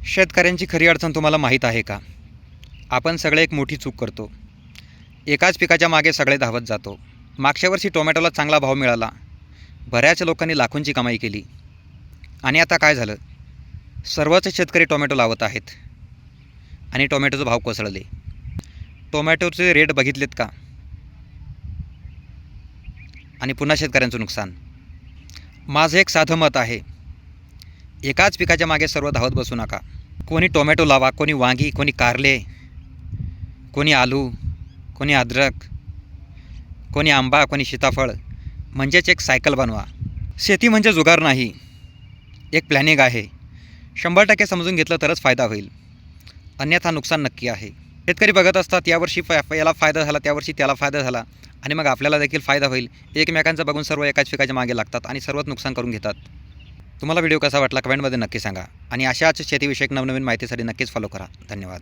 शेतकऱ्यांची खरी अडचण तुम्हाला माहीत आहे का? आपण सगळे एक मोठी चूक करतो. एकाच पिकाच्या मागे सगळे धावत जातो. मागच्या वर्षी टोमॅटोला चांगला भाव मिळाला. बऱ्याच लोकांनी लाखोंची कमाई केली. आणि आता काय झालं? सर्वच शेतकरी टोमॅटो लावत आहेत आणि टोमॅटोचे भाव कोसळले. टोमॅटोचे रेट बघितलेत का? आणि पुन्हा शेतकऱ्यांचं नुकसान. माझं एक साधं मत आहे, एकाच पिकाच्या मागे सर्व धावत बसू नका. कोणी टोमॅटो लावा, कोणी वांगी, कोणी कारले, कोणी आलू, कोणी अद्रक, कोणी आंबा, कोणी सीताफळ. म्हणजेच एक सायकल बनवा. शेती म्हणजे जुगार नाही, एक प्लॅनिंग आहे. 100% समजून घेतलं तरच फायदा होईल, अन्यथा नुकसान नक्की आहे. शेतकरी बघत असतात, यावर्षी याला फायदा झाला, त्यावर्षी त्याला फायदा झाला आणि मग आपल्याला देखील फायदा होईल. एकमेकांचं बघून सर्व एकाच पिकाच्या मागे लागतात आणि सर्वच नुकसान करून घेतात. तुम्हाला व्हिडिओ कसा वाटला कमेंटमध्ये नक्की सांगा आणि अशाच शेतीविषयक नवनवीन माहितीसाठी नक्कीच फॉलो करा. धन्यवाद.